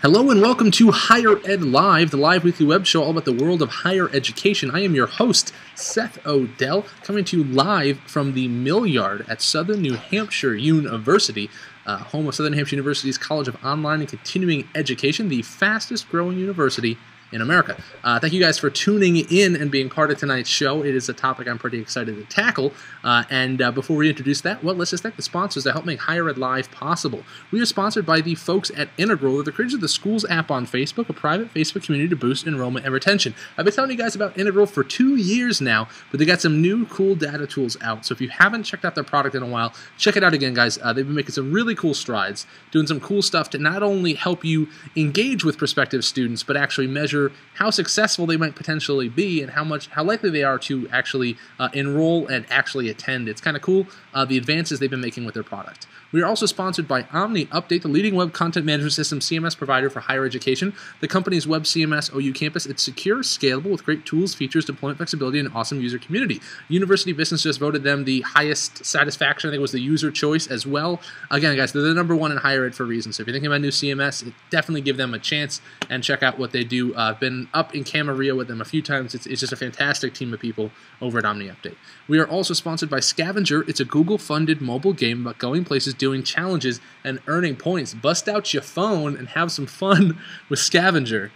Hello and welcome to Higher Ed Live, the live weekly web show all about the world of higher education. I am your host, Seth Odell, coming to you live from the Mill Yard at Southern New Hampshire University, home of Southern Hampshire University's College of Online and Continuing Education, the fastest growing university in America. Thank you guys for tuning in and being part of tonight's show. It is a topic I'm pretty excited to tackle. Before we introduce that, well, let's just thank the sponsors that help make Higher Ed Live possible. We are sponsored by the folks at Integral, the creators of the Schools app on Facebook, a private Facebook community to boost enrollment and retention. I've been telling you guys about Integral for 2 years now, but they got some new cool data tools out. So if you haven't checked out their product in a while, check it out again, guys. They've been making some really cool strides, doing some cool stuff to not only help you engage with prospective students, but actually measure how successful they might potentially be and how likely they are to actually enroll and actually attend. It's kind of cool, the advances they've been making with their product. We are also sponsored by Omni Update, the leading web content management system CMS provider for higher education. The company's web CMS OU campus, it's secure, scalable, with great tools, features, deployment flexibility, and an awesome user community. University Business just voted them the highest satisfaction. I think it was the user choice as well. Again, guys, they're the #1 in higher ed for a reason. So if you're thinking about new CMS, definitely give them a chance and check out what they do. I've been up in Camarillo with them a few times. It's just a fantastic team of people over at Omni Update. We are also sponsored by Scavenger. It's a Google-funded mobile game about going places, doing challenges, and earning points. Bust out your phone and have some fun with Scavenger.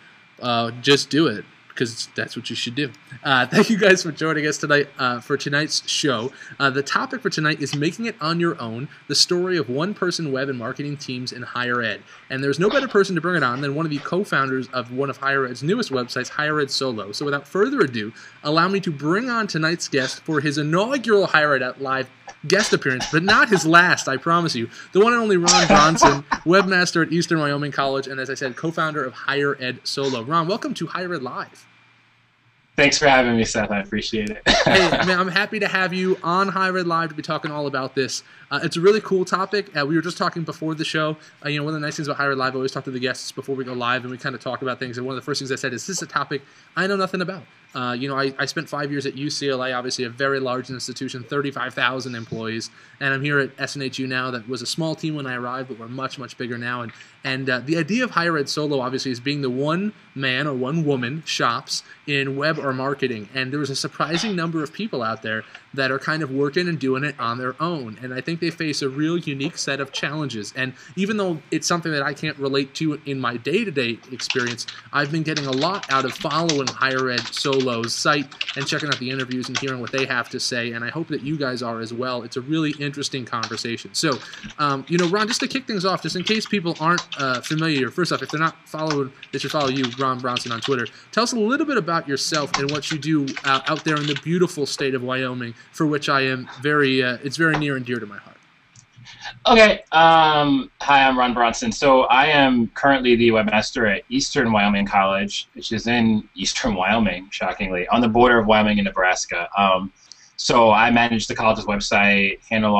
Just do it, because that's what you should do. Thank you guys for joining us tonight for tonight's show. The topic for tonight is making it on your own, the story of one-person web and marketing teams in higher ed. And there's no better person to bring it on than one of the co-founders of one of Higher Ed's newest websites, Higher Ed Solo. So without further ado, allow me to bring on tonight's guest for his inaugural Higher Ed Live guest appearance, but not his last, I promise you. The one and only Ron Bronson, webmaster at Eastern Wyoming College, and as I said, co-founder of Higher Ed Solo. Ron, welcome to Higher Ed Live. Thanks for having me, Seth. I appreciate it. Hey, man, I'm happy to have you on Higher Ed Live to be talking all about this. It's a really cool topic. We were just talking before the show. One of the nice things about Higher Ed Live, I always talk to the guests before we go live, and we kind of talk about things. And one of the first things I said is, this is a topic I know nothing about. I spent 5 years at UCLA, obviously a very large institution, 35,000 employees, and I'm here at SNHU now. That was a small team when I arrived, but we're much, much bigger now. And the idea of Higher Ed Solo, obviously, is being the one man or one woman shops in web or marketing. And there was a surprising number of people out there that are kind of working and doing it on their own. And I think they face a real unique set of challenges. And even though it's something that I can't relate to in my day-to-day experience, I've been getting a lot out of following Higher Ed Solo's site and checking out the interviews and hearing what they have to say. And I hope that you guys are as well. It's a really interesting conversation. So, Ron, just to kick things off, just in case people aren't familiar, first off, if they're not following, they should follow you, Ron Bronson, on Twitter. Tell us a little bit about yourself and what you do out there in the beautiful state of Wyoming, for which I am it's very near and dear to my heart. Okay. Hi, I'm Ron Bronson. So I am currently the webmaster at Eastern Wyoming College, which is in Eastern Wyoming, shockingly, on the border of Wyoming and Nebraska. So I manage the college's website, handle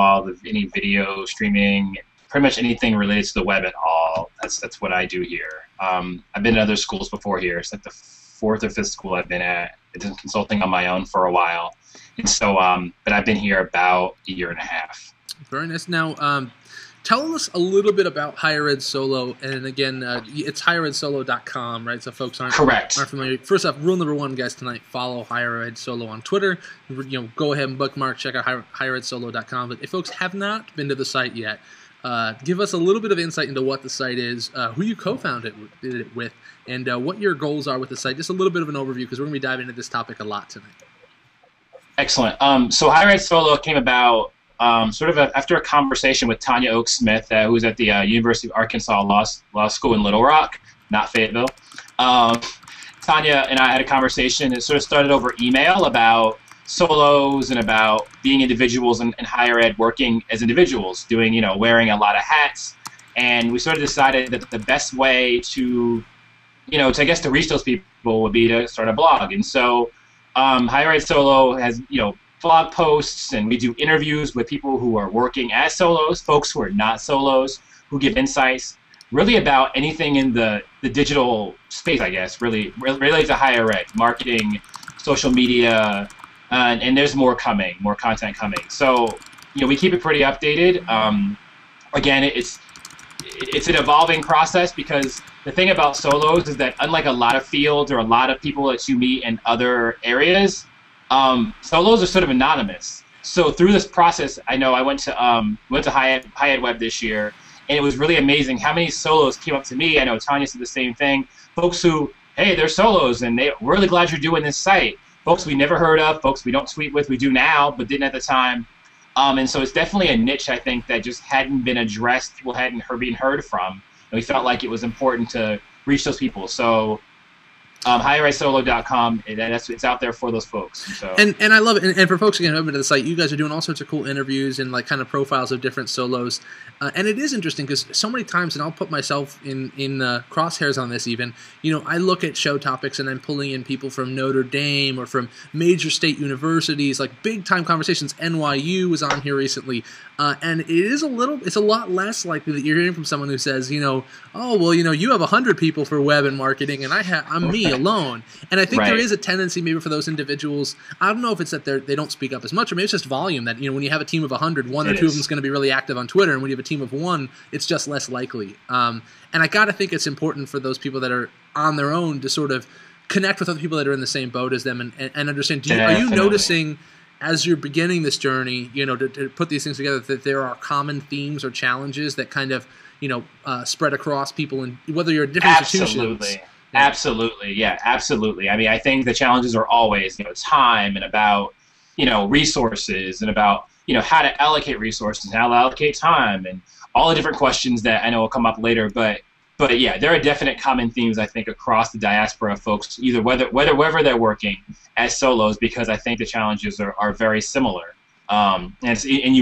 any video streaming, pretty much anything related to the web at all. That's what I do here. I've been in other schools before here. It's like the 4th or 5th school I've been at. I've been consulting on my own for a while. And so, but I've been here about a year and a half. Very nice. Now, tell us a little bit about Higher Ed Solo. And again, it's higheredsolo.com, right? So folks aren't familiar. First off, rule number 1, guys, tonight, follow Higher Ed Solo on Twitter. Go ahead and bookmark, check out higheredsolo.com. But if folks have not been to the site yet, give us a little bit of insight into what the site is, who you co-founded it with, and what your goals are with the site. Just a little bit of an overview, because we're going to be diving into this topic a lot tonight. Excellent. So Higher Ed Solo came about sort of after a conversation with Tanya Oak Smith, who's at the University of Arkansas Law School in Little Rock, not Fayetteville. Tanya and I had a conversation. It sort of started over email about solos and about being individuals in higher ed, working as individuals, doing, wearing a lot of hats. And we sort of decided that the best way to reach those people would be to start a blog. And so Higher Ed Solo has, blog posts, and we do interviews with people who are working as solos, folks who are not solos, who give insights really about anything in the digital space, I guess, really related to higher ed, marketing, social media, and there's more content coming. So, we keep it pretty updated. Again, it's an evolving process, because the thing about solos is that unlike a lot of fields or a lot of people that you meet in other areas, solos are sort of anonymous. So through this process, I know I went to High Ed Web this year, and it was really amazing how many solos came up to me. I know Tanya said the same thing. Folks who, hey, they're solos, and we're really glad you're doing this site. Folks we never heard of, folks we don't tweet with, we do now, but didn't at the time. And so it's definitely a niche, I think, that just hadn't been addressed, people hadn't been heard from. And we felt like it was important to reach those people. So higheredsolo.com, it's out there for those folks. So. And I love it. And for folks again over to the site, you guys are doing all sorts of cool interviews and like kind of profiles of different solos. And it is interesting because so many times, and I'll put myself in crosshairs on this even, I look at show topics and I'm pulling in people from Notre Dame or from major state universities, like big time conversations. NYU was on here recently. And it's a lot less likely that you're hearing from someone who says, you have 100 people for web and marketing and I'm me alone. And I think there is a tendency maybe for those individuals, I don't know if it's that they don't speak up as much, or maybe it's just volume that, when you have a team of 100, one or two of them is going to be really active on Twitter, and when you have a team of one, it's just less likely. And I got to think it's important for those people that are on their own to sort of connect with other people that are in the same boat as them and understand. Are you noticing as you're beginning this journey, to put these things together, that there are common themes or challenges that kind of, spread across people, and whether you're at different institutions? Absolutely. Yeah, absolutely. I mean, I think the challenges are always, time and about, resources and about, how to allocate resources and how to allocate time and all the different questions that I know will come up later. But yeah, there are definite common themes, I think, across the diaspora of folks, either wherever they're working as solos, because I think the challenges are very similar. And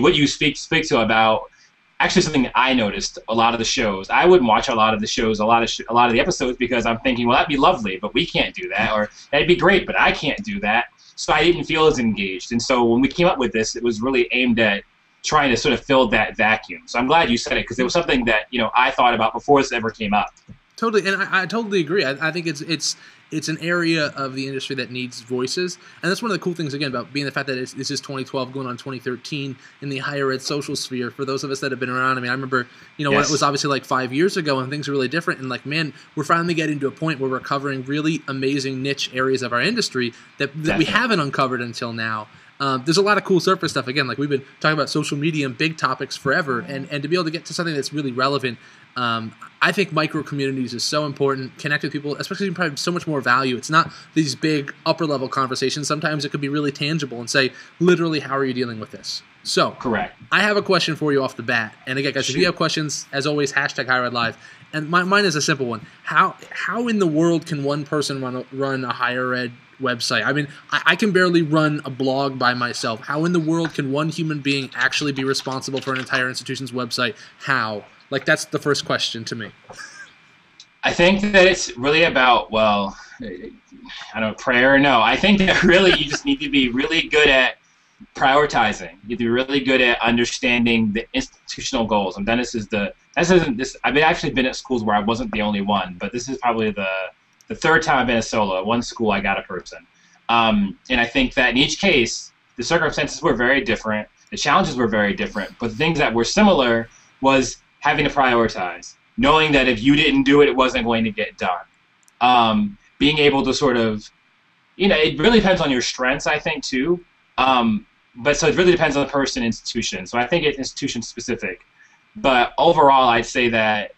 what you speak to about, actually something that I noticed, a lot of the shows, I wouldn't watch a lot of the shows, a lot of the episodes, because I'm thinking, well, that'd be lovely, but we can't do that, or that'd be great, but I can't do that. So I didn't feel as engaged. And so when we came up with this, it was really aimed at trying to sort of fill that vacuum. So I'm glad you said it, because it was something that, I thought about before this ever came up. Totally, and I totally agree. I think it's an area of the industry that needs voices, and that's one of the cool things again about being the fact that this is 2012 going on 2013 in the higher ed social sphere. For those of us that have been around, I mean, I remember when it was obviously like 5 years ago and things were really different, and like, man, we're finally getting to a point where we're covering really amazing niche areas of our industry that we haven't uncovered until now. There's a lot of cool surface stuff. Again, like we've been talking about social media and big topics forever, and to be able to get to something that's really relevant, I think micro communities is so important. Connect with people, especially, you can provide so much more value. It's not these big upper level conversations. Sometimes it could be really tangible and say, literally, how are you dealing with this? So, correct. I have a question for you off the bat. And again, guys, if you have questions, as always, hashtag HigherEdLive. And mine is a simple one. How in the world can one person run a higher ed website? I mean, I can barely run a blog by myself. How in the world can one human being actually be responsible for an entire institution's website? How? Like, that's the first question to me. I think that it's really about, well, I don't know, prayer or no. I think that really you just need to be really good at prioritizing. You need to be really good at understanding the institutional goals. And then I've actually been at schools where I wasn't the only one, but this is probably the third time I've been a solo. At one school, I got a person. And I think that in each case, the circumstances were very different. The challenges were very different. But the things that were similar was having to prioritize, knowing that if you didn't do it, it wasn't going to get done. Being able to sort of, it really depends on your strengths, I think, too. But so it really depends on the person, institution. So I think it's institution specific. But overall, I'd say that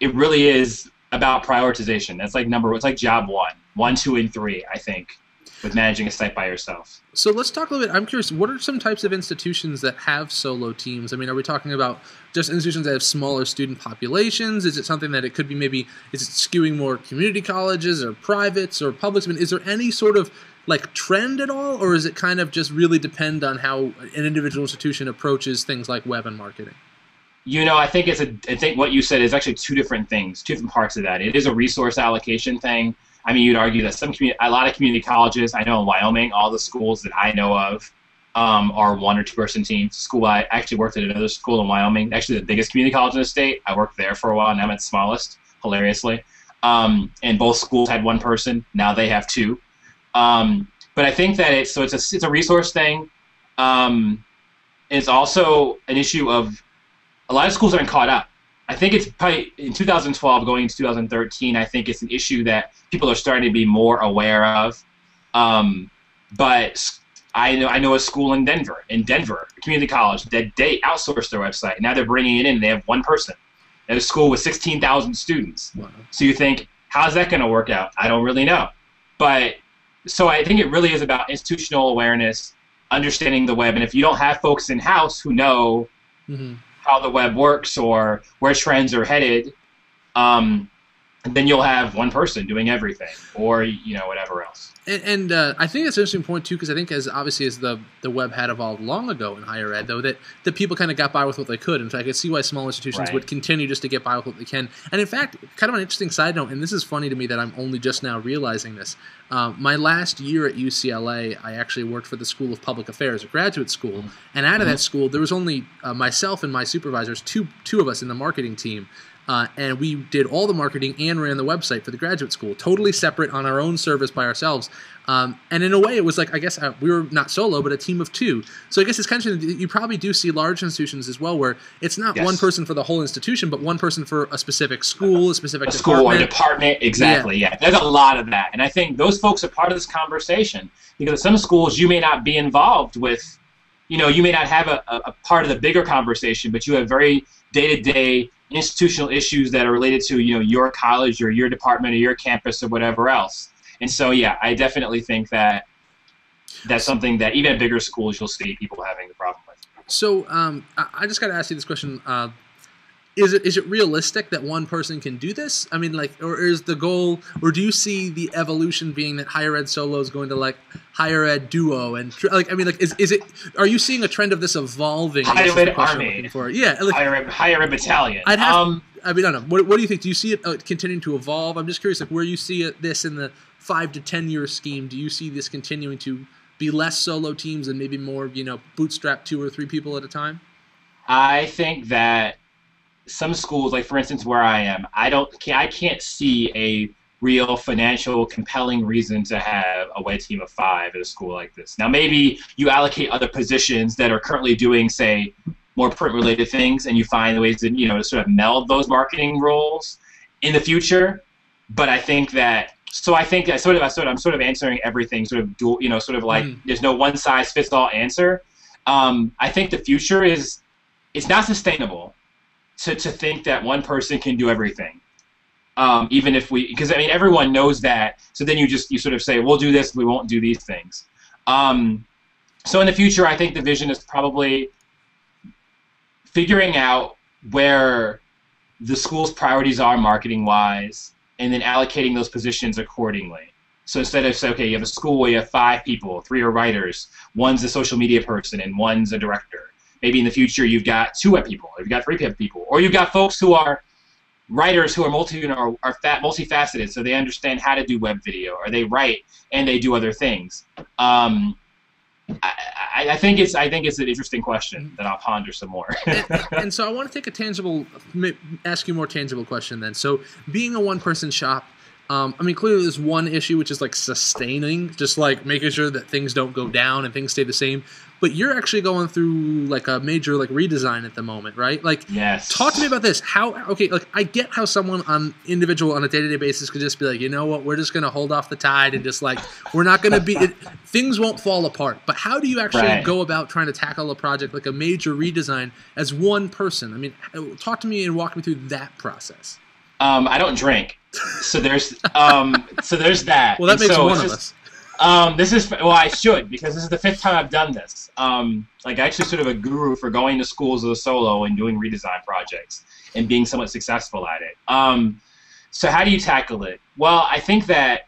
it really is about prioritization. That's like it's like job 1, 2, and 3, I think, with managing a site by yourself. So let's talk a little bit. I'm curious, what are some types of institutions that have solo teams? I mean, are we talking about just institutions that have smaller student populations? Is it something that it could be is it skewing more community colleges or privates or publics? I mean, is there any sort of like trend at all, or is it kind of just really depend on how an individual institution approaches things like web and marketing? I think what you said is actually two different things, two different parts of that. It is a resource allocation thing. I mean, you'd argue that a lot of community colleges, I know in Wyoming, all the schools that I know of are 1 or 2 person teams. I actually worked at another school in Wyoming, actually the biggest community college in the state. I worked there for a while, and I'm at the smallest, hilariously. And both schools had 1 person. Now they have 2. But I think that it's a resource thing. It's also an issue of a lot of schools aren't caught up. I think it's probably in 2012 going into 2013. I think it's an issue that people are starting to be more aware of. But I know a school in Denver, a community college, that they outsourced their website. Now they're bringing it in. They have one person at a school with 16,000 students. Wow. So you think, how's that going to work out? I don't really know. But so I think it really is about institutional awareness, understanding the web. And if you don't have folks in-house who know how the web works or where trends are headed, then you'll have one person doing everything, or whatever else. And I think that's an interesting point too, because I think as the web had evolved long ago in higher ed, though, that people kind of got by with what they could. In fact, I could see why small institutions would continue just to get by with what they can. And in fact, kind of an interesting side note, and this is funny to me that I'm only just now realizing this. My last year at UCLA, I actually worked for the School of Public Affairs, a graduate school, and out of that school, there was only myself and my supervisors, two of us in the marketing team. And we did all the marketing and ran the website for the graduate school, totally separate on our own service by ourselves. And in a way, it was like, I guess we were not solo, but a team of two. So I guess it's kind of, you probably do see large institutions as well, where it's not one person for the whole institution, but one person for a specific school, a specific department. School or department, exactly, yeah. There's a lot of that. And I think those folks are part of this conversation, because at some schools you may not be involved with, you may not have a part of the bigger conversation, but you have very day-to-day institutional issues that are related to your college or your department or your campus or whatever else. And so I definitely think that that's something that even at bigger schools you'll see people having the problem with. So I just got to ask you this question. Is it realistic that one person can do this? I mean, or is the goal, or do you see the evolution being that higher ed solo is going to higher ed duo and is it? Are you seeing a trend of this evolving? Higher ed army, higher ed battalion. I don't know. What do you think? Do you see it continuing to evolve? I'm just curious, where you see this in the 5 to 10 year scheme. Do you see this continuing to be less solo teams and maybe more, bootstrap 2 or 3 people at a time? I think that some schools, like for instance where I am, I can't see a real financial compelling reason to have a web team of 5 at a school like this. Now maybe you allocate other positions that are currently doing, say, more print-related things, and you find ways to to sort of meld those marketing roles in the future. But I think that I'm sort of answering everything sort of dual, there's no one size fits all answer. I think the future it's not sustainable to think that one person can do everything. Even if because everyone knows that, so then you sort of say, we'll do this, we won't do these things. So in the future, I think the vision is probably figuring out where the school's priorities are marketing-wise, and then allocating those positions accordingly. So instead of, say, okay, you have a school where you have 5 people, 3 are writers, one's a social media person, and one's a director. Maybe in the future you've got 2 web people, or you've got 3 web people, or you've got folks who are writers who are multifaceted, so they understand how to do web video, or they write and they do other things. I think it's an interesting question that I'll ponder some more. and so I want to ask you a more tangible question then. So being a one-person shop, clearly there's one issue, which is sustaining, just making sure that things don't go down and things stay the same. But you're actually going through a major redesign at the moment, right? Yes. Talk to me about this. I get how someone on a day-to-day basis could just be you know what, we're just going to hold off the tide and just we're not going to be things won't fall apart. But how do you actually go about trying to tackle a project like a major redesign as one person? Talk to me and walk me through that process. I don't drink, so there's that. Well, that makes one of us. I should, because this is the 5th time I've done this. Actually sort of a guru for going to schools as a solo and doing redesign projects and being somewhat successful at it. So how do you tackle it? Well, I think that,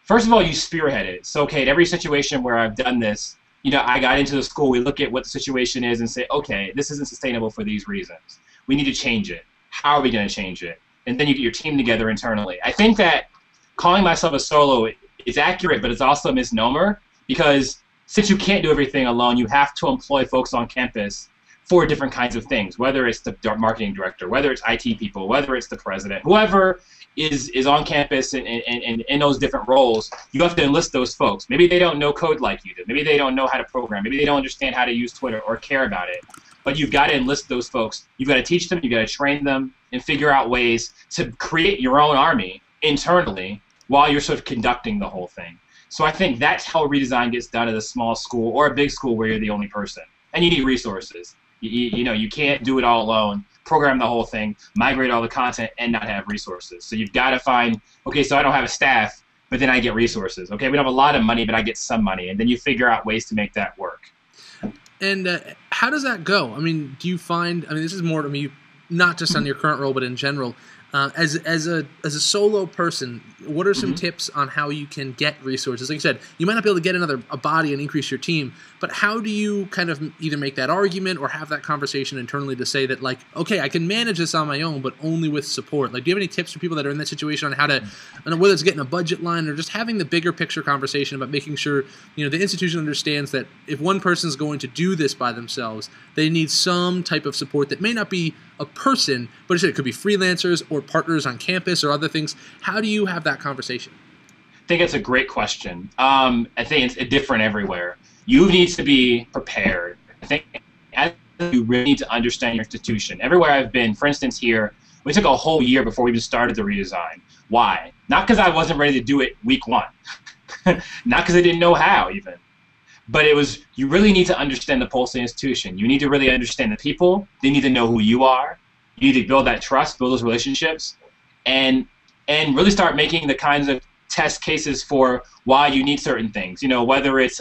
first of all, you spearhead it. So, okay, at every situation where I've done this, I got into the school, we look at what the situation is and say, okay, this isn't sustainable for these reasons. We need to change it. How are we going to change it? And then you get your team together internally. I think that calling myself a solo is accurate, but it's also a misnomer, because since you can't do everything alone, you have to employ folks on campus for different kinds of things, whether it's the marketing director, whether it's IT people, whether it's the president, whoever is on campus and in those different roles, you have to enlist those folks. Maybe they don't know code like you do. Maybe they don't know how to program. Maybe they don't understand how to use Twitter or care about it. but you've got to enlist those folks. You've got to teach them, you've got to train them, and figure out ways to create your own army internally while you're sort of conducting the whole thing. So I think that's how a redesign gets done at a small school or a big school where you're the only person. And you need resources. You know, you can't do it all alone, program the whole thing, migrate all the content, and not have resources. So you've got to find, okay, so I don't have a staff, but then I get resources. Okay, we don't have a lot of money, but I get some money. And then you figure out ways to make that work. And how does that go? I mean, do you find, I mean, this is more to me, not just on your current role, but in general, as a solo person, what are some tips on how you can get resources? Like you said, you might not be able to get a body and increase your team, but how do you kind of either make that argument or have that conversation internally to say that, like, okay, I can manage this on my own, but only with support? Like, do you have any tips for people that are in that situation on how to, whether it's getting a budget line or just having the bigger picture conversation about making sure, you know, the institution understands that if one person's going to do this by themselves, they need some type of support that may not be a person, but it could be freelancers or partners on campus or other things. How do you have that conversation? I think it's a great question. I think it's different everywhere. You need to be prepared. I think you really need to understand your institution. Everywhere I've been, for instance here, we took a whole year before we even started the redesign. Why? Not because I wasn't ready to do it week one. Not because I didn't know how even. But it was, you really need to understand the pulse of the institution. You need to really understand the people. They need to know who you are. You need to build that trust, build those relationships, and really start making the kinds of test cases for why you need certain things. You know, whether it's,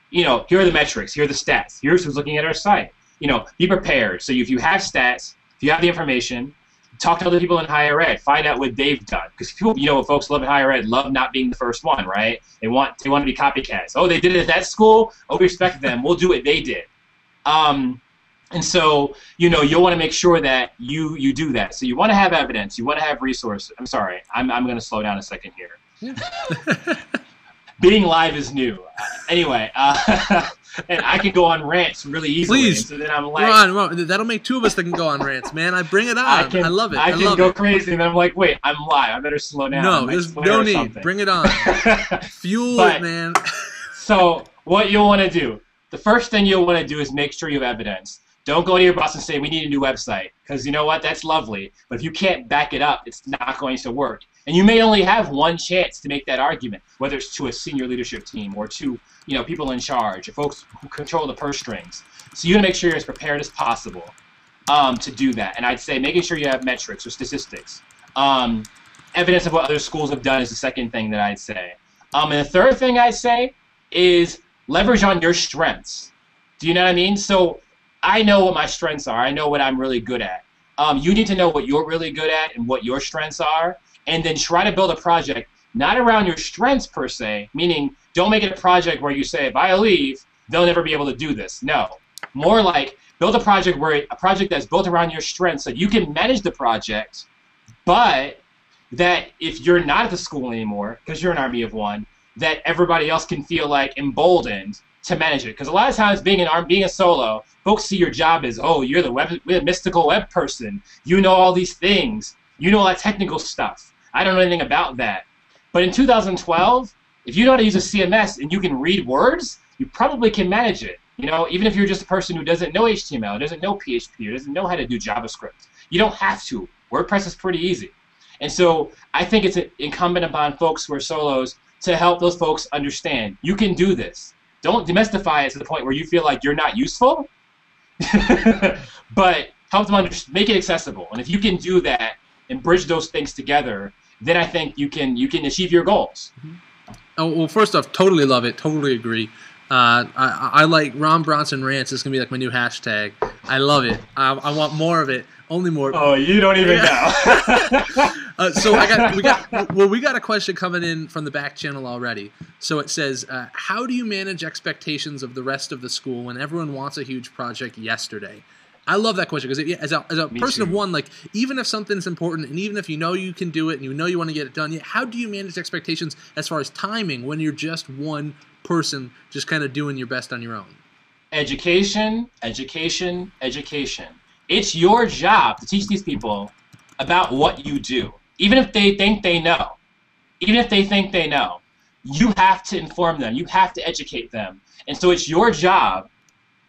you know, here are the metrics, here are the stats, here's who's looking at our site. You know, be prepared. So if you have stats, if you have the information, talk to other people in higher ed, find out what they've done. Because people, you know, folks love in higher ed, love not being the first one, right? They want to be copycats. Oh, they did it at that school? Oh, we respect them. We'll do what they did. And so, you know, you'll want to make sure that you do that. So you want to have evidence. You want to have resources. I'm sorry. I'm going to slow down a second here. Yeah. Being live is new. Anyway, and I can go on rants really easily. Please. So then I'm like, Ron, that'll make two of us that can go on rants, man. I bring it on. I love it. I can go crazy, and then I'm like, wait, I'm live. I better slow down. No, there's no need. Something. Bring it on. Fuel it, man. So what you'll want to do, the first thing you'll want to do is make sure you have evidence. Don't go to your boss and say, we need a new website, because you know what? That's lovely. But if you can't back it up, it's not going to work. And you may only have one chance to make that argument, whether it's to a senior leadership team or to, you know, people in charge or folks who control the purse strings. So you want to make sure you're as prepared as possible to do that. And I'd say making sure you have metrics or statistics. Evidence of what other schools have done is the second thing that I'd say. And the third thing I'd say is leverage on your strengths. Do you know what I mean? So I know what my strengths are. I know what I'm really good at. You need to know what you're really good at and what your strengths are, and then try to build a project not around your strengths per se, meaning don't make it a project where you say, if I leave, they'll never be able to do this. No. More like build a project that's built around your strengths so you can manage the project, but that if you're not at the school anymore, because you're an army of one, that everybody else can feel like emboldened to manage it. Because a lot of times being a solo, folks see your job as, oh, you're the mystical web person. You know all these things. You know all that technical stuff. I don't know anything about that. But in 2012, if you know how to use a CMS and you can read words, you probably can manage it. You know, even if you're just a person who doesn't know HTML, doesn't know PHP, or doesn't know how to do JavaScript. You don't have to. WordPress is pretty easy. And so I think it's incumbent upon folks who are solos to help those folks understand, you can do this. Don't demystify it to the point where you feel like you're not useful, but help them make it accessible. And if you can do that and bridge those things together, then I think you can achieve your goals. Oh, well, first off, totally love it. Totally agree. I like Ron Bronson rants. It's gonna be like my new hashtag. I love it. I want more of it. Only more. Oh, you don't even know. So we got a question coming in from the back channel already. So it says, how do you manage expectations of the rest of the school when everyone wants a huge project yesterday? I love that question because as a person of one, like even if something's important and even if you know you can do it and you know you want to get it done, how do you manage expectations as far as timing when you're just one person just kind of doing your best on your own? Education, education, education. It's your job to teach these people about what you do. Even if they think they know. Even if they think they know. You have to inform them. You have to educate them. And so it's your job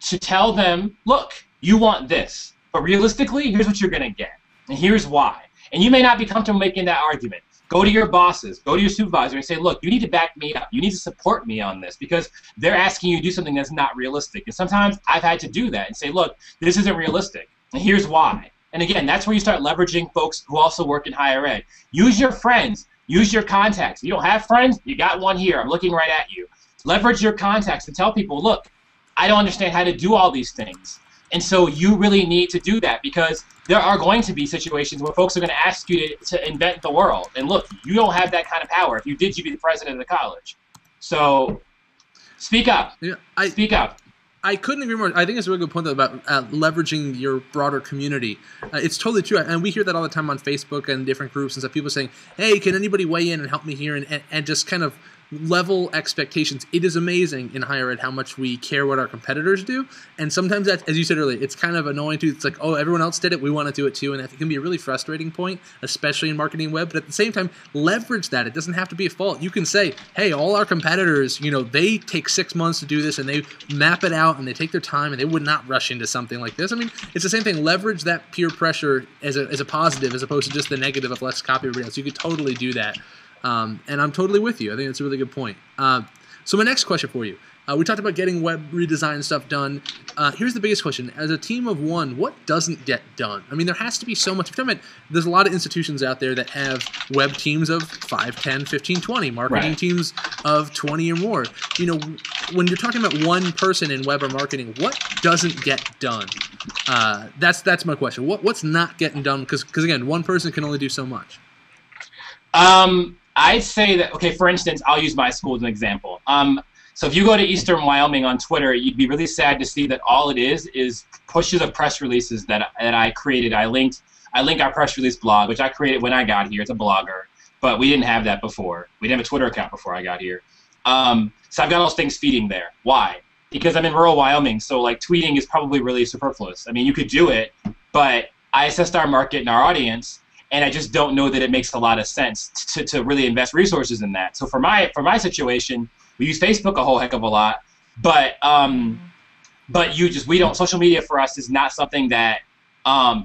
to tell them, look, you want this, but realistically, here's what you're going to get, and here's why. And you may not be comfortable making that argument. Go to your bosses, go to your supervisor, and say, look, you need to back me up. You need to support me on this because they're asking you to do something that's not realistic. And sometimes I've had to do that and say, look, this isn't realistic, and here's why. And again, that's where you start leveraging folks who also work in higher ed. Use your friends. Use your contacts. If you don't have friends, you got one here. I'm looking right at you. Leverage your contacts and tell people, look, I don't understand how to do all these things. And so you really need to do that because there are going to be situations where folks are going to ask you to invent the world. And look, you don't have that kind of power. If you did, you'd be the president of the college. So speak up. Yeah, speak up. I couldn't agree more. I think it's a really good point, though, about leveraging your broader community. It's totally true. And we hear that all the time on Facebook and different groups and stuff. People saying, hey, can anybody weigh in and help me here? And just kind of level expectations. It is amazing in higher ed how much we care what our competitors do. And sometimes, that, as you said earlier, it's kind of annoying too. It's like, oh, everyone else did it, we want to do it too. And that can be a really frustrating point, especially in marketing web. But at the same time, leverage that. It doesn't have to be a fault. You can say, hey, all our competitors, they take 6 months to do this and they map it out and they take their time and they would not rush into something like this. I mean, it's the same thing. Leverage that peer pressure as a positive as opposed to just the negative of let's copy everybody else. You could totally do that. And I'm totally with you. I think that's a really good point. So my next question for you. We talked about getting web redesign stuff done. Here's the biggest question. As a team of one, what doesn't get done? I mean, there has to be so much. There's a lot of institutions out there that have web teams of 5, 10, 15, 20, marketing teams of 20 or more. When you're talking about one person in web or marketing, what doesn't get done? That's my question. What's not getting done? Because again, one person can only do so much. I'd say that, okay, for instance, I'll use my school as an example. So if you go to Eastern Wyoming on Twitter, you'd be really sad to see that all it is pushes of press releases that I created. I link our press release blog, which I created when I got here. It's a blogger, but we didn't have that before. We didn't have a Twitter account before I got here. So I've got all those things feeding there. Why? Because I'm in rural Wyoming, so like tweeting is probably really superfluous. I mean, you could do it, but I assessed our market and our audience, and I just don't know that it makes a lot of sense to really invest resources in that. So for my situation, we use Facebook a whole heck of a lot, but we don't. Social media for us is not something that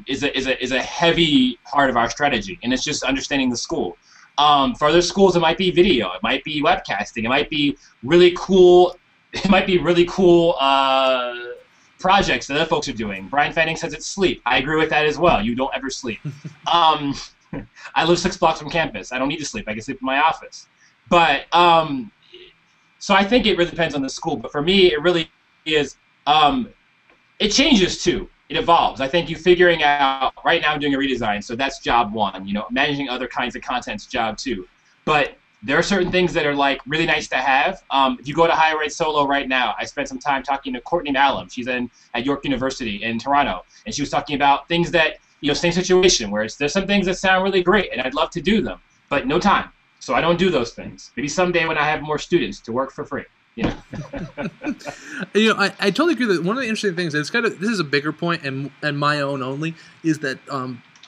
is a heavy part of our strategy, and it's just understanding the school. For other schools, it might be video, it might be webcasting, it might be really cool. Projects that other folks are doing. Brian Fanning says it's sleep. I agree with that as well. You don't ever sleep. I live 6 blocks from campus. I don't need to sleep. I can sleep in my office. But so I think it really depends on the school. But for me, it really is. It changes too. It evolves. I think you figuring out. Right now, I'm doing a redesign, so that's job one. Managing other kinds of content's job two. But there are certain things that are like really nice to have. If you go to Higher Ed Solo right now, I spent some time talking to Courtney Malum. She's at York University in Toronto, and she was talking about things that, same situation where there's some things that sound really great, and I'd love to do them, but no time. So I don't do those things. Maybe someday when I have more students to work for free. I totally agree that one of the interesting things, this is a bigger point and my own only, is that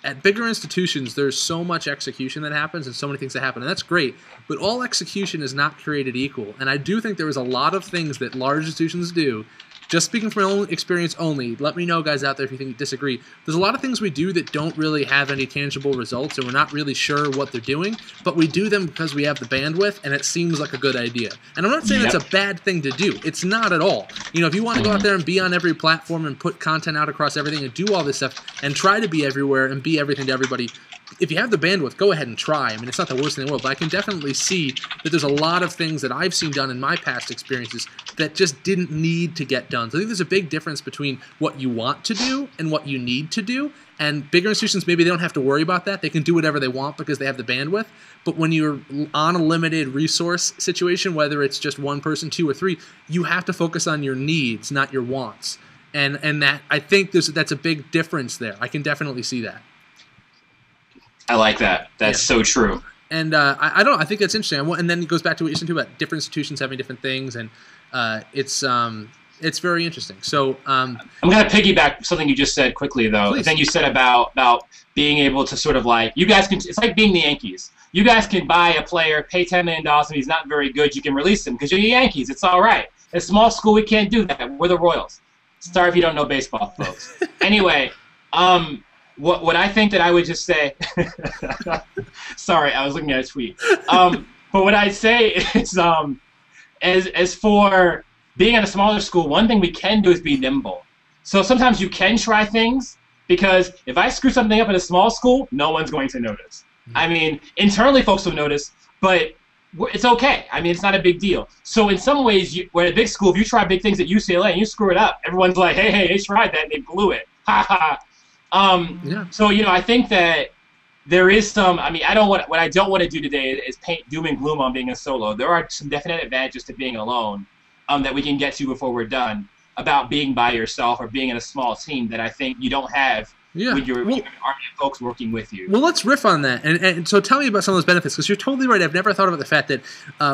at bigger institutions, there's so much execution that happens and so many things that happen, and that's great, but all execution is not created equal. And I do think there is a lot of things that large institutions do. Just speaking from my own experience only, let me know, guys out there, if you think you disagree. There's a lot of things we do that don't really have any tangible results, and we're not really sure what they're doing, but we do them because we have the bandwidth, and it seems like a good idea. And I'm not saying it's a bad thing to do. It's not at all. If you want to go out there and be on every platform and put content out across everything and do all this stuff and try to be everywhere and be everything to everybody, if you have the bandwidth, go ahead and try. I mean, it's not the worst thing in the world, but I can definitely see that there's a lot of things that I've seen done in my past experiences that just didn't need to get done. So I think there's a big difference between what you want to do and what you need to do. And bigger institutions, maybe they don't have to worry about that. They can do whatever they want because they have the bandwidth. But when you're on a limited resource situation, whether it's just one person, 2 or 3, you have to focus on your needs, not your wants. And that, I think that's a big difference there. I can definitely see that. I like that. That's so true. And I think that's interesting. And then it goes back to what you said too about different institutions having different things, and it's very interesting. So I'm going to piggyback something you just said quickly, though. Please. The thing you said about being able to sort of like, you guys can, it's like being the Yankees. You guys can buy a player, pay $10 million, and he's not very good. You can release him because you're the Yankees. It's all right. A small school, we can't do that. We're the Royals. Sorry if you don't know baseball, folks. Anyway, what I think that I would just say. Sorry, I was looking at a tweet. But what I'd say is, as for being at a smaller school, one thing we can do is be nimble. So sometimes you can try things, because if I screw something up in a small school, no one's going to notice. I mean, internally folks will notice, but it's okay. I mean, it's not a big deal. So in some ways, we're at a big school. If you try big things at UCLA and you screw it up, everyone's like, hey, they tried that and they blew it. Ha ha. So, I think that there is some, what I don't want to do today is paint doom and gloom on being a solo. There are some definite advantages to being alone that we can get to before we're done, about being by yourself or being in a small team, that I think you don't have when you're an army of folks working with you. Well, let's riff on that. And so tell me about some of those benefits, because you're totally right. I've never thought about the fact that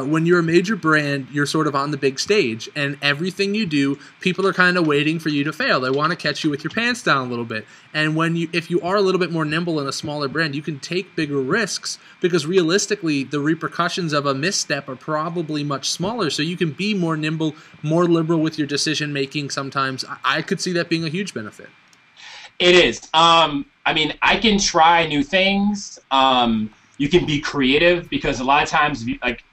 when you're a major brand, you're sort of on the big stage, and everything you do, people are kind of waiting for you to fail. They want to catch you with your pants down a little bit. And if you are a little bit more nimble in a smaller brand, you can take bigger risks, because realistically, the repercussions of a misstep are probably much smaller. So you can be more nimble, more liberal with your decision making sometimes. I could see that being a huge benefit. It is. I can try new things. You can be creative, because a lot of times, like,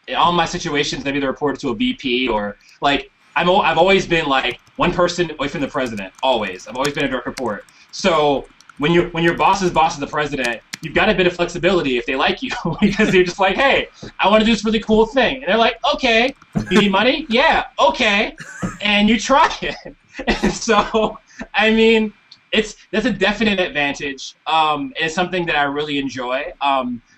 in all my situations, I've either reported to a VP or, like, I've always been, like, one person away from the president. Always. I've always been a direct report. So when your boss's boss is the president, you've got a bit of flexibility if they like you, because you're just like, hey, I want to do this really cool thing. And they're like, okay. You need money? Yeah. Okay. And you try it. And so, that's a definite advantage. It's something that I really enjoy.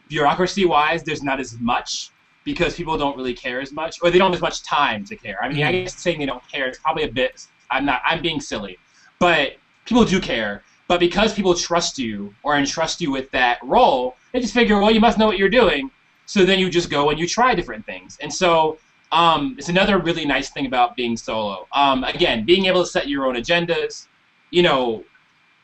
Bureaucracy-wise, there's not as much, because people don't really care as much, or they don't have as much time to care. I guess saying they don't care is probably a bit. I'm being silly, but people do care. But because people trust you or entrust you with that role, they just figure, well, you must know what you're doing. So then you just go and you try different things. And so it's another really nice thing about being solo. Again, being able to set your own agendas.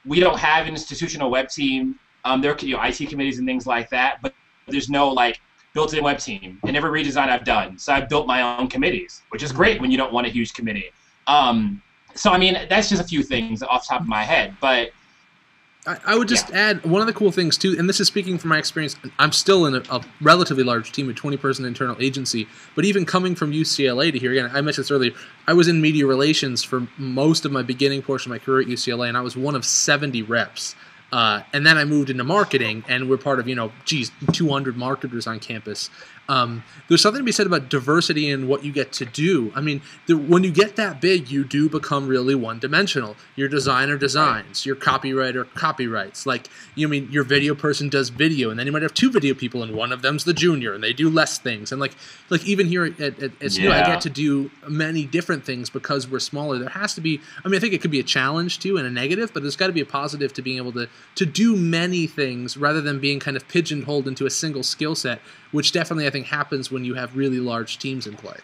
We don't have an institutional web team. There are IT committees and things like that, but there's no, like, built-in web team. In every redesign I've done, so I've built my own committees, which is great when you don't want a huge committee. That's just a few things off the top of my head, but I would just add one of the cool things too, and this is speaking from my experience. I'm still in a relatively large team, a 20-person internal agency, but even coming from UCLA to here, again, I mentioned this earlier, I was in media relations for most of my beginning portion of my career at UCLA, and I was one of 70 reps. And then I moved into marketing, and we're part of, 200 marketers on campus. There's something to be said about diversity in what you get to do. When you get that big, you do become really one-dimensional. Your designer designs, your copywriter copywrites. Your video person does video, and then you might have two video people, and one of them's the junior, and they do less things. And even here at SU, I get to do many different things because we're smaller. There has to be, I think it could be a challenge too and a negative, but there's got to be a positive to being able to do many things rather than being kind of pigeonholed into a single skill set, which definitely I think happens when you have really large teams in play.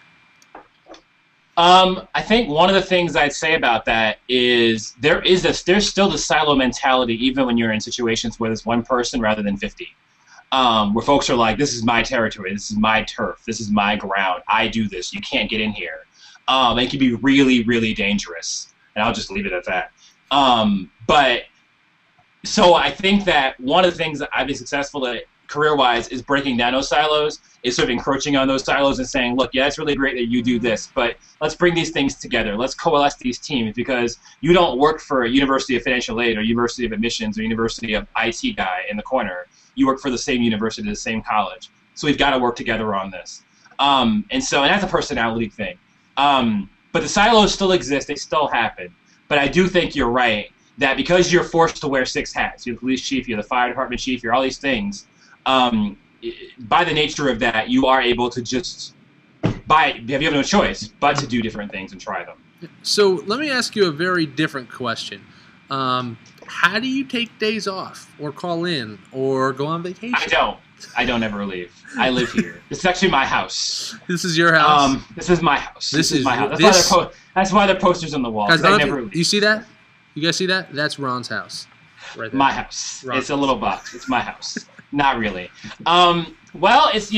I think one of the things I'd say about that is there's still the silo mentality even when you're in situations where there's one person rather than 50, where folks are like, this is my territory, this is my turf, this is my ground, I do this, you can't get in here. It can be really, really dangerous, and I'll just leave it at that. So I think that one of the things that I've been successful at career-wise is breaking down those silos, is sort of encroaching on those silos and saying, look, yeah, it's really great that you do this, but let's bring these things together. Let's coalesce these teams, because you don't work for a University of Financial Aid or University of Admissions or University of IT guy in the corner. You work for the same university, the same college. So we've got to work together on this. And that's a personality thing. But the silos still exist. They still happen. But I do think you're right that because you're forced to wear 6 hats, you're the police chief, you're the fire department chief, you're all these things, by the nature of that, you are able to just you have no choice but to do different things and try them. So let me ask you a very different question. How do you take days off or call in or go on vacation? I don't ever leave. I live here. This is actually my house. This is your house? This is my house. This is my house. That's why there are posters on the wall. Guys, you see that? You guys see that? That's Ron's house. Right there. My house. It's a little box. It's my house. Not really. Well, it's,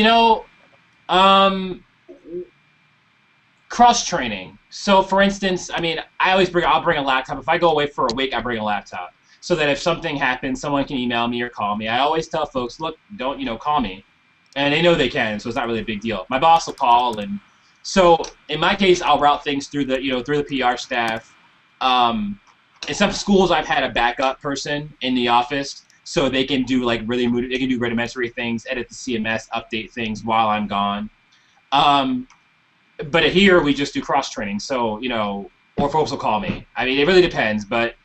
Cross training. So, for instance, I mean, I'll bring a laptop. If I go away for a week, I bring a laptop so that if something happens, someone can email me or call me. I always tell folks, look, don't call me, and they know they can, so it's not really a big deal. My boss will call, and so in my case, I'll route things through the PR staff. In some schools, I've had a backup person in the office so they can do they can do rudimentary things, edit the CMS, update things while I'm gone. But here we just do cross training, so or folks will call me. I mean, it really depends, but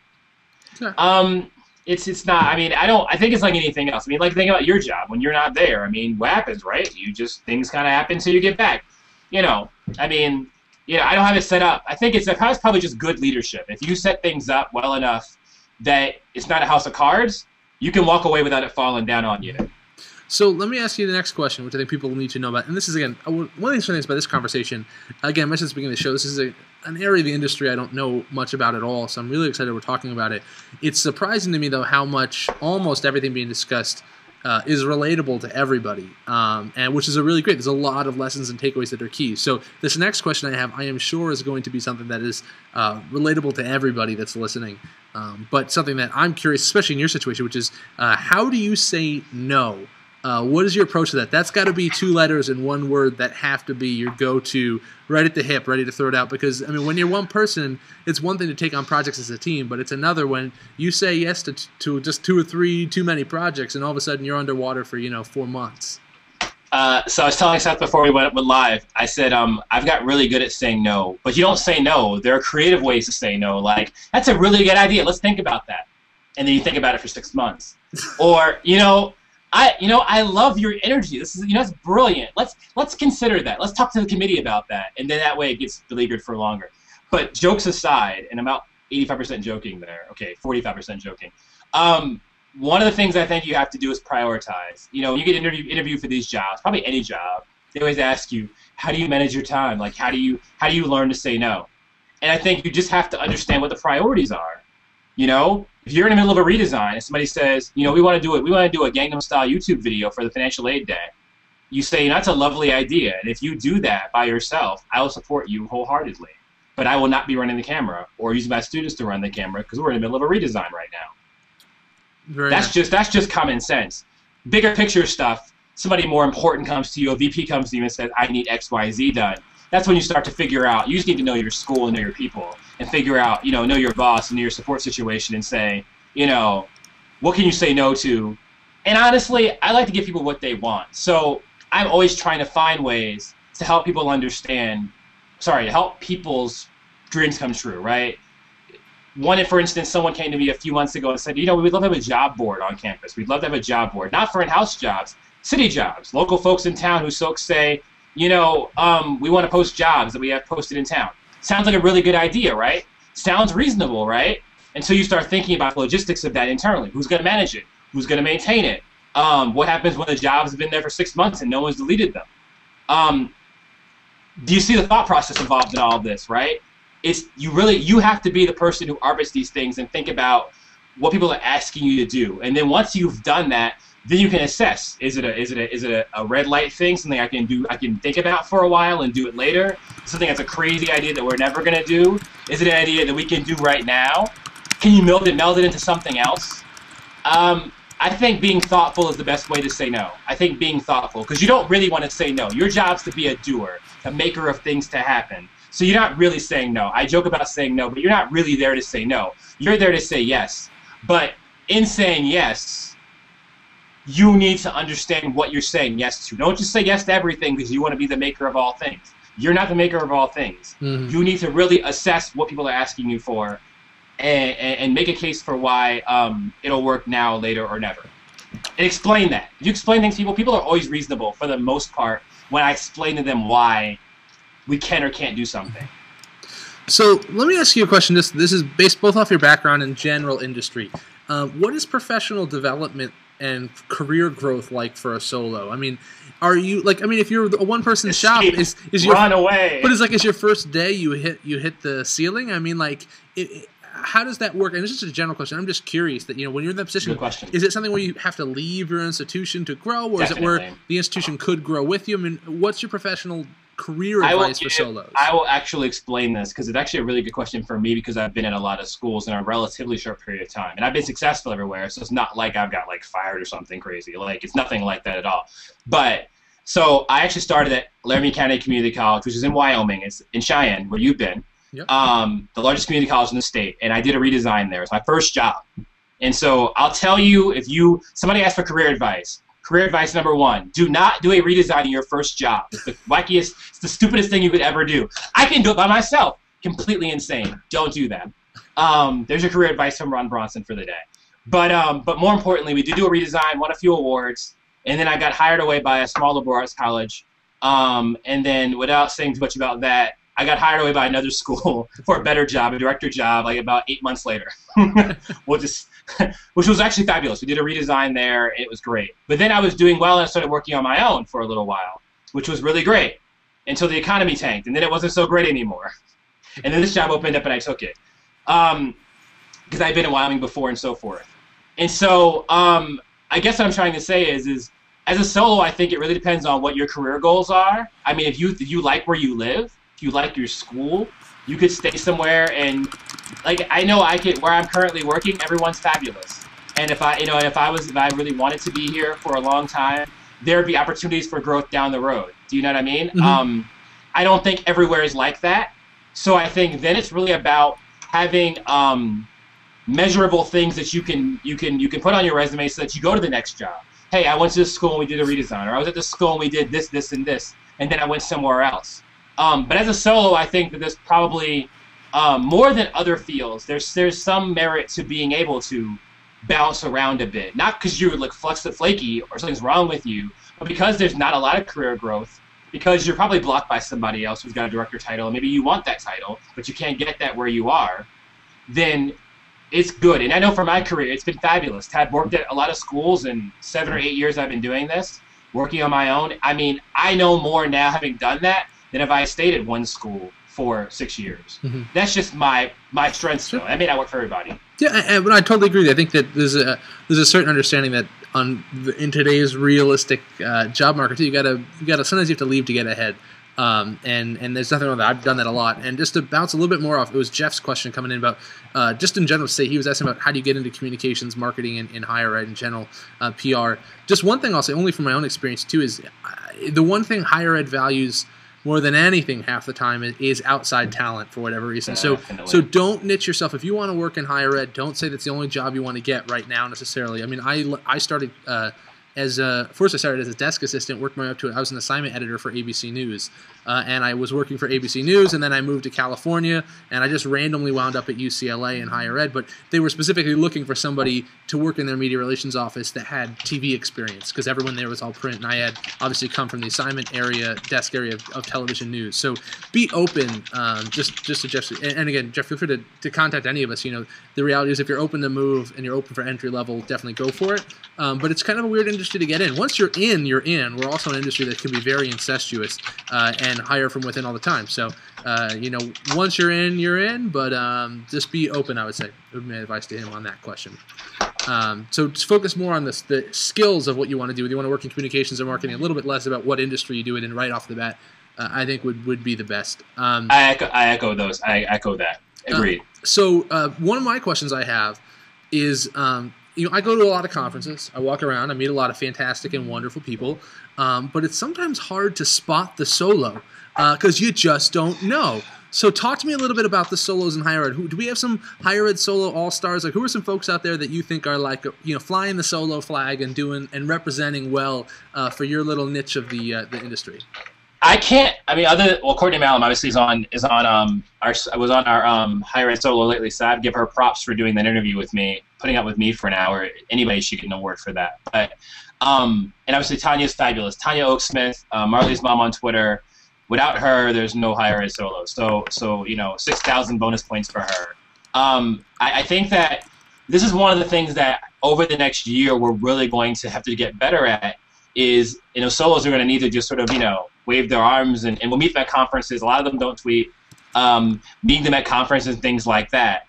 it's not. I mean, I think it's like anything else. I mean, think about your job when you're not there. I mean, what happens, right? Things kind of happen until you get back. I mean, I don't have it set up. I think it's probably just good leadership. If you set things up well enough that it's not a house of cards, you can walk away without it falling down on you. So let me ask you the next question, which I think people need to know about. And this is, again, one of the interesting things about this conversation. Again, I mentioned at the beginning of the show, this is an area of the industry I don't know much about at all, so I'm really excited we're talking about it. It's surprising to me, though, how much almost everything being discussed is relatable to everybody, and which is really great. There's a lot of lessons and takeaways that are key. So this next question I have, I am sure is going to be something that is relatable to everybody that's listening, but something that I'm curious, especially in your situation, which is how do you say no? What is your approach to that? That's got to be 2 letters and 1 word that have to be your go-to, right at the hip, ready to throw it out. Because, I mean, when you're one person, it's one thing to take on projects as a team, but it's another when you say yes to just 2 or 3 too many projects, and all of a sudden you're underwater for, 4 months. So I was telling Seth before we went live, I said, I've got really good at saying no. But you don't say no. There are creative ways to say no. Like, that's a really good idea. Let's think about that. And then you think about it for 6 months. Or, I love your energy. This is, it's brilliant. Let's consider that. Let's talk to the committee about that. And then that way it gets beleaguered for longer. But jokes aside, and I'm about 85% joking there. Okay, 45% joking. One of the things I think you have to do is prioritize. You get interview for these jobs, probably any job. They always ask you, how do you manage your time? Like, how do you learn to say no? And I think you just have to understand what the priorities are. If you're in the middle of a redesign and somebody says, we want to do a Gangnam Style YouTube video for the financial aid day, you say, that's a lovely idea. And if you do that by yourself, I will support you wholeheartedly. But I will not be running the camera or using my students to run the camera because we're in the middle of a redesign right now. That's just common sense. Bigger picture stuff, somebody more important comes to you, a VP comes to you and says, I need X, Y, Z done. That's when you start to figure out, you just need to know your school and know your people and figure out, know your boss and know your support situation and say, what can you say no to? And honestly, I like to give people what they want. So I'm always trying to find ways to help people to help people's dreams come true, right? For instance, someone came to me a few months ago and said, we would love to have a job board on campus. We'd love to have a job board, not for in-house jobs, city jobs, local folks in town who say, we want to post jobs that we have posted in town. Sounds like a really good idea, right? Sounds reasonable, right? Until you start thinking about the logistics of that internally. Who's going to manage it? Who's going to maintain it? What happens when the jobs have been there for 6 months and no one's deleted them? Do you see the thought process involved in all of this, right? You have to be the person who arbits these things and think about what people are asking you to do. And then once you've done that, then you can assess, is it a red light thing, something I can think about for a while and do it later? Something that's a crazy idea that we're never going to do? Is it an idea that we can do right now? Can you meld it into something else? I think being thoughtful is the best way to say no. I think being thoughtful, because you don't really want to say no. Your job's to be a doer, a maker of things to happen. So you're not really saying no. I joke about saying no, but you're not really there to say no. You're there to say yes. But in saying yes, you need to understand what you're saying yes to. Don't just say yes to everything because you want to be the maker of all things. You're not the maker of all things. Mm-hmm. You need to really assess what people are asking you for and make a case for why it'll work now, later, or never. And explain that. If you explain things to people are always reasonable for the most part when I explain to them why we can or can't do something. So let me ask you a question. This is based both off your background and general industry. What is professional development and career growth like for a solo? I mean, are you if you're a one-person shop, is your run away? But is your first day you hit the ceiling? I mean, how does that work? And this is just a general question. I'm just curious that when you're in that position, is it something where you have to leave your institution to grow, or Definitely. Is it where the institution could grow with you? I mean, what's your professional career advice for solos? I will actually explain this because it's actually a really good question for me because I've been at a lot of schools in a relatively short period of time. And I've been successful everywhere, so it's not like I've got like fired or something crazy. Like it's nothing like that at all. But so I actually started at Laramie County Community College, which is in Wyoming. It's in Cheyenne, where you've been. Yep. The largest community college in the state. And I did a redesign there. It's my first job. And so I'll tell you, if somebody asks for career advice number 1, do not do a redesign in your first job. It's the wackiest, it's the stupidest thing you could ever do. I can do it by myself. Completely insane. Don't do that. There's your career advice from Ron Bronson for the day. But more importantly, we did do a redesign, won a few awards, and then I got hired away by a small liberal arts college. And then without saying too much about that, I got hired away by another school for a better job, a director job, like about 8 months later, which was actually fabulous. We did a redesign there. It was great. But then I was doing well, and I started working on my own for a little while, which was really great until the economy tanked, and then it wasn't so great anymore. And then this job opened up, and I took it because I'd been in Wyoming before and so forth. And so I guess what I'm trying to say is as a solo, I think it really depends on what your career goals are. I mean, if you like where you live, if you like your school, you could stay somewhere and, like, I know where I'm currently working, everyone's fabulous. And if I really wanted to be here for a long time, there'd be opportunities for growth down the road. Do you know what I mean? Mm-hmm. I don't think everywhere is like that. So I think then it's really about having measurable things that you can put on your resume so that you go to the next job. Hey, I went to this school and we did a redesign, or I was at this school and we did this, this, and this, and then I went somewhere else. But as a solo, I think that there's probably more than other fields. There's some merit to being able to bounce around a bit, not because you're like flaky or something's wrong with you, but because there's not a lot of career growth. Because you're probably blocked by somebody else who's got a director title, and maybe you want that title, but you can't get that where you are. Then it's good. And I know for my career, it's been fabulous. I've worked at a lot of schools in 7 or 8 years I've been doing this, working on my own. I mean, I know more now having done that than if I stayed at one school for 6 years. Mm-hmm. That's just my strength. Sure. That may not work for everybody. Yeah, but I totally agree. I think that there's a certain understanding that in today's realistic job market, you gotta sometimes you have to leave to get ahead. And there's nothing wrong with that. I've done that a lot. And just to bounce a little bit more off, it was Jeff's question coming in about just in general. Say he was asking about how do you get into communications, marketing, and higher ed in general, PR. Just one thing I'll say, only from my own experience too, is the one thing higher ed values more than anything half the time is outside talent for whatever reason. So don't niche yourself. If you want to work in higher ed, don't say that's the only job you want to get right now necessarily. I mean, I started first I started as a desk assistant, worked my way up to it. I was an assignment editor for ABC News, and I was working for ABC News, and then I moved to California, and I just randomly wound up at UCLA in higher ed, but they were specifically looking for somebody to work in their media relations office that had TV experience, because everyone there was all print, and I had obviously come from the assignment desk area of television news. So be open, just to Jeff, and again, Jeff, feel free to contact any of us. You know, the reality is if you're open to move and you're open for entry level, definitely go for it. But it's kind of a weird industry to get in. Once you're in, you're in. We're also an industry that can be very incestuous and hire from within all the time. So, once you're in, you're in. But just be open, I would say, would be my advice to him on that question. So just focus more on the skills of what you want to do. Whether you want to work in communications or marketing, a little bit less about what industry you do it in right off the bat, I think would be the best. I echo those. I echo that. Agreed. So one of my questions I have is, I go to a lot of conferences. I walk around. I meet a lot of fantastic and wonderful people. But it's sometimes hard to spot the solo because you just don't know. So talk to me a little bit about the solos in higher ed. Do we have some higher ed solo all-stars? Like, who are some folks out there that you think are like, flying the solo flag and doing and representing well for your little niche of the industry? I can't. I mean, Courtney Malum obviously was on our higher ed solo lately, so I'd give her props for doing that interview with me, putting up with me for an hour. Anybody should get an award for that. But and obviously Tanya's fabulous. Tanya Oaksmith, Marley's mom on Twitter. Without her, there's no higher ed solo. So 6,000 bonus points for her. I think that this is one of the things that over the next year we're really going to have to get better at. Is solos are going to need to just sort of wave their arms and we'll meet them at conferences. A lot of them don't tweet. Meeting them at conferences and things like that.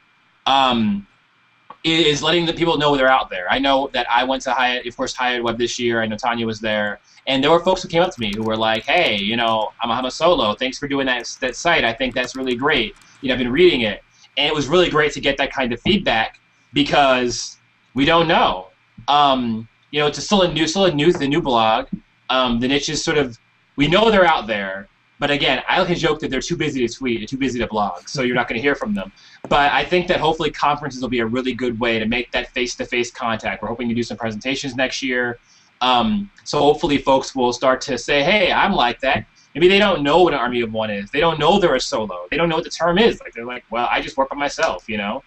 is letting the people know they're out there. I know that I went to Hyatt, of course, Hyatt Web this year. I know Tanya was there. And there were folks who came up to me who were like, hey, you know, I'm a solo. Thanks for doing that site. I think that's really great. You know, I've been reading it. And it was really great to get that kind of feedback because we don't know. You know, it's still a new blog. The niche is sort of, we know they're out there. But again, I like to joke that they're too busy to tweet, they're too busy to blog, so you're not going to hear from them. But I think that hopefully conferences will be a really good way to make that face-to-face contact. We're hoping to do some presentations next year. So hopefully folks will start to say, hey, I'm like that. Maybe they don't know what an army of one is. They don't know they're a solo. They don't know what the term is. Like, they're like, well, I just work by myself, you know?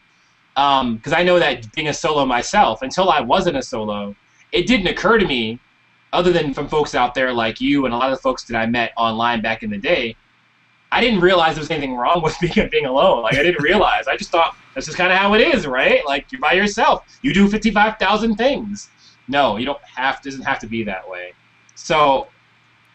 Because I know that being a solo myself, until I wasn't a solo, it didn't occur to me, other than from folks out there like you and a lot of the folks that I met online back in the day, I didn't realize there was anything wrong with being alone. Like, I didn't realize. I just thought that's just kind of how it is, right? Like, you're by yourself. You do 55,000 things. No, you don't have. It doesn't have to be that way. So,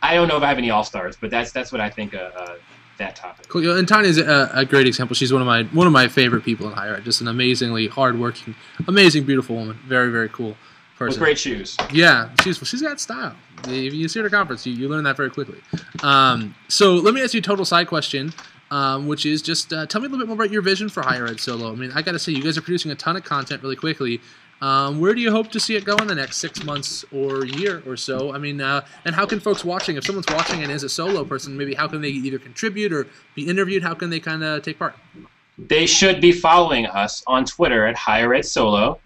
I don't know if I have any all-stars, but that's what I think of that topic. Cool. And Tanya's a great example. She's one of my favorite people in higher ed. Just an amazingly hardworking, amazing, beautiful woman. Very, very cool person. With great shoes. Yeah, she's got style. If you see her at a conference, you learn that very quickly. So let me ask you a total side question, which is just tell me a little bit more about your vision for higher ed solo. I mean, I got to say, you guys are producing a ton of content really quickly. Where do you hope to see it go in the next 6 months or year or so? I mean, and how can folks watching, if someone's watching and is a solo person, maybe how can they either contribute or be interviewed? How can they kind of take part? They should be following us on Twitter at Higher Ed Solo.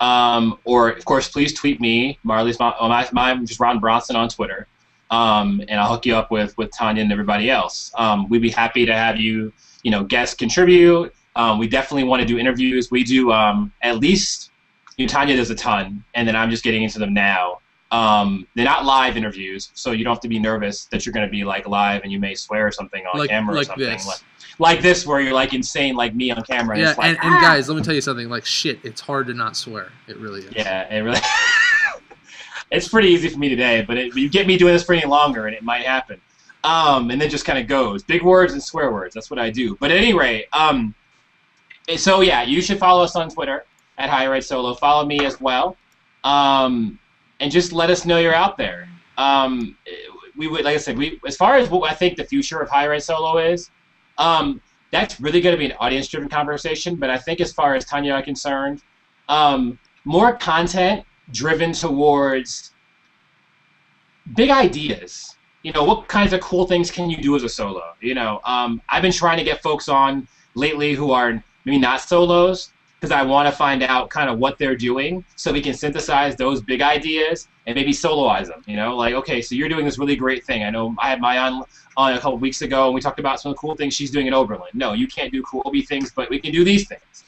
Or, of course, please tweet me. Marley's mine, just Ron Bronson on Twitter. And I'll hook you up with Tanya and everybody else. We'd be happy to have you, guests contribute. We definitely want to do interviews. We do at least, Tanya does a ton, and then I'm just getting into them now. They're not live interviews, so you don't have to be nervous that you're going to be like live and you may swear or something on camera or something. Like this, where you're like insane, like me on camera. Yeah, it's like, and guys, let me tell you something. Like, shit, it's hard to not swear. It really is. Yeah, it really. It's pretty easy for me today, but you get me doing this for any longer, and it might happen. And then just kind of goes big words and swear words. That's what I do. But at any rate, so yeah, you should follow us on Twitter at Higher Ed Solo. Follow me as well, and just let us know you're out there. We would, like I said, as far as what I think the future of Higher Ed Solo is. That's really going to be an audience-driven conversation, but I think as far as Tanya and I are concerned, more content driven towards big ideas. What kinds of cool things can you do as a solo? I've been trying to get folks on lately who are maybe not solos because I want to find out kind of what they're doing so we can synthesize those big ideas and maybe soloize them. Like, okay, so you're doing this really great thing. I know I had my on a couple of weeks ago, and we talked about some of the cool things she's doing in Oberlin. No, you can't do cool things, but we can do these things.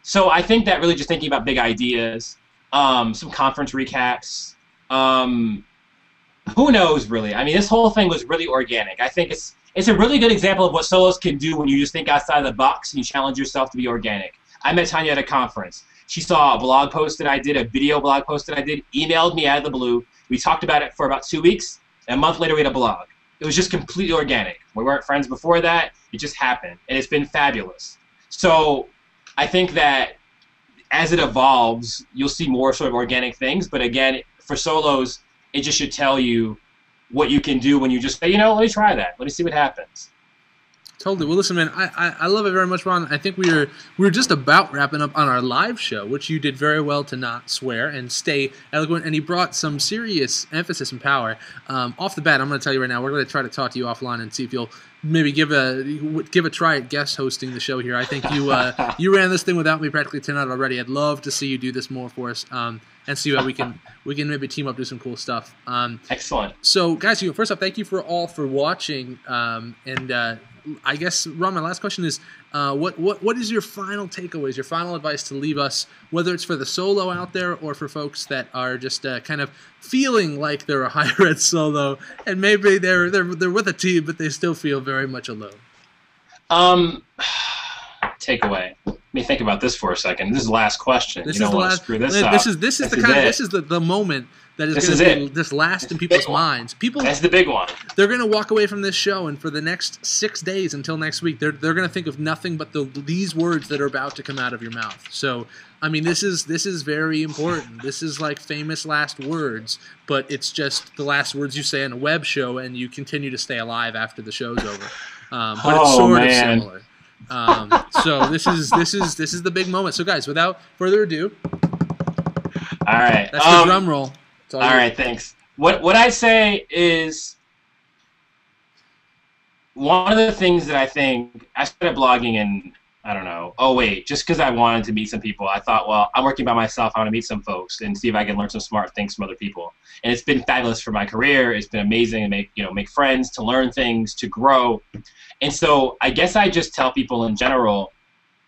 So I think that really just thinking about big ideas, some conference recaps, who knows, really? I mean, this whole thing was really organic. I think it's a really good example of what solos can do when you just think outside the box and you challenge yourself to be organic. I met Tanya at a conference. She saw a blog post that I did, a video blog post that I did, emailed me out of the blue. We talked about it for about 2 weeks. And a month later, we had a blog. It was just completely organic. We weren't friends before that. It just happened. And it's been fabulous. So I think that as it evolves, you'll see more sort of organic things. But again, for solos, it just should tell you what you can do when you just say, let me try that. Let me see what happens. Totally. Well, listen, man, I love it very much, Ron. I think we're just about wrapping up on our live show, which you did very well to not swear and stay eloquent, and he brought some serious emphasis and power. Off the bat, I'm going to tell you right now, we're going to try to talk to you offline and see if you'll maybe give a try at guest hosting the show here. I think you ran this thing without me practically 10 out already. I'd love to see you do this more for us. And see how we can maybe team up, do some cool stuff. Excellent. So, guys, first off, thank you all for watching. And I guess, Ron, my last question is, what is your final takeaways, your final advice to leave us, whether it's for the solo out there or for folks that are just kind of feeling like they're a higher ed solo and maybe they're with a team, but they still feel very much alone? takeaway. Let me think about this for a second. This is the last question. This you don't is the want last. to screw this up. This is the moment that is going to be just last in people's minds. People. That's the big one. They're going to walk away from this show, and for the next 6 days until next week, they're going to think of nothing but these words that are about to come out of your mouth. So, I mean, this is very important. This is like famous last words, but it's just the last words you say on a web show, and you continue to stay alive after the show's over. But it's sort of similar. So this is the big moment. So, guys, without further ado, all right, that's the drum roll. All right, thanks. What I say is one of the things that I think I started blogging in, I don't know, just because I wanted to meet some people. I thought, well, I'm working by myself. I want to meet some folks and see if I can learn some smart things from other people. And it's been fabulous for my career. It's been amazing to make friends, to learn things, to grow. And so I guess I just tell people in general,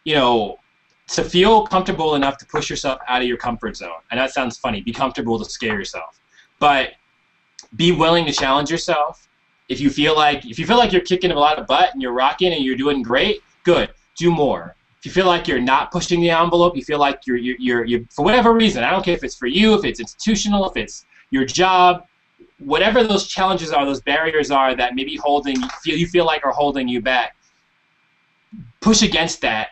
to feel comfortable enough to push yourself out of your comfort zone. And that sounds funny. Be comfortable to scare yourself. But be willing to challenge yourself. If you feel like you're kicking a lot of butt and you're rocking and you're doing great, good. Do more. If you feel like you're not pushing the envelope, you feel like you're for whatever reason, I don't care if it's for you, if it's institutional, if it's your job, whatever those challenges are, those barriers are that maybe you feel like are holding you back, push against that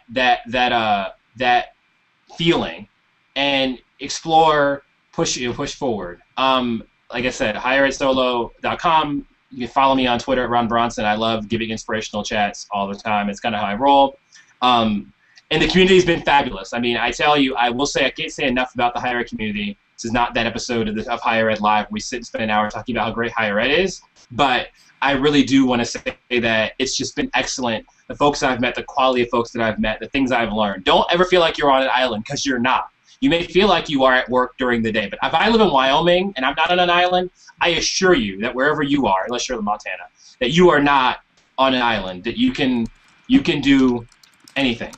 feeling and explore, push forward. Like I said, higheredsolo.com. You can follow me on Twitter at Ron Bronson. I love giving inspirational chats all the time. It's kind of how I roll. And the community's been fabulous. I mean, I tell you, I will say, I can't say enough about the higher ed community. This is not that episode of Higher Ed Live where we sit and spend an hour talking about how great higher ed is, but I really do want to say that it's just been excellent. The folks I've met, the quality of folks that I've met, the things I've learned. Don't ever feel like you're on an island, because you're not. You may feel like you are at work during the day, but if I live in Wyoming and I'm not on an island, I assure you that wherever you are, unless you're in Montana, that you are not on an island, that you can do anything.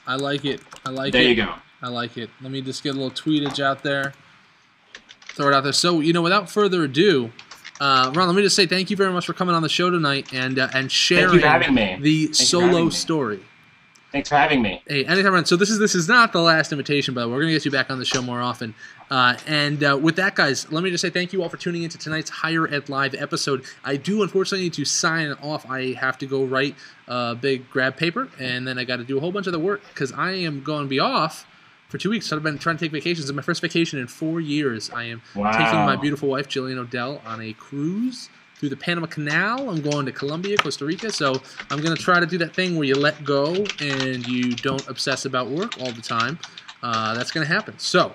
I like it. There you go. I like it. Let me just get a little tweetage out there. Throw it out there. So, without further ado, Ron, let me just say thank you very much for coming on the show tonight and sharing the solo story. Thanks for having me. Hey, anytime, Ron. So this is not the last invitation, but we're going to get you back on the show more often. And with that, guys, let me just say thank you all for tuning into tonight's Higher Ed Live episode. I do, unfortunately, need to sign off. I have to go write a big grab paper, and then I got to do a whole bunch of the work because I am going to be off for 2 weeks. So I've been trying to take vacations. It's my first vacation in 4 years. I am taking my beautiful wife, Jillian Odell, on a cruise through the Panama Canal. I'm going to Colombia, Costa Rica. So I'm going to try to do that thing where you let go and you don't obsess about work all the time. That's going to happen. So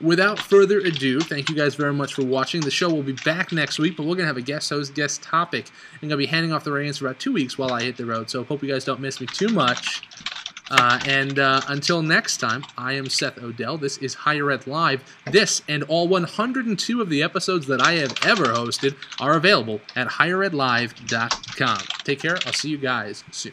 without further ado, thank you guys very much for watching. The show will be back next week, but we're going to have a guest host, guest topic. I'm going to be handing off the reins for about 2 weeks while I hit the road. So hope you guys don't miss me too much. And until next time, I am Seth Odell. This is Higher Ed Live. This and all 102 of the episodes that I have ever hosted are available at higheredlive.com. Take care. I'll see you guys soon.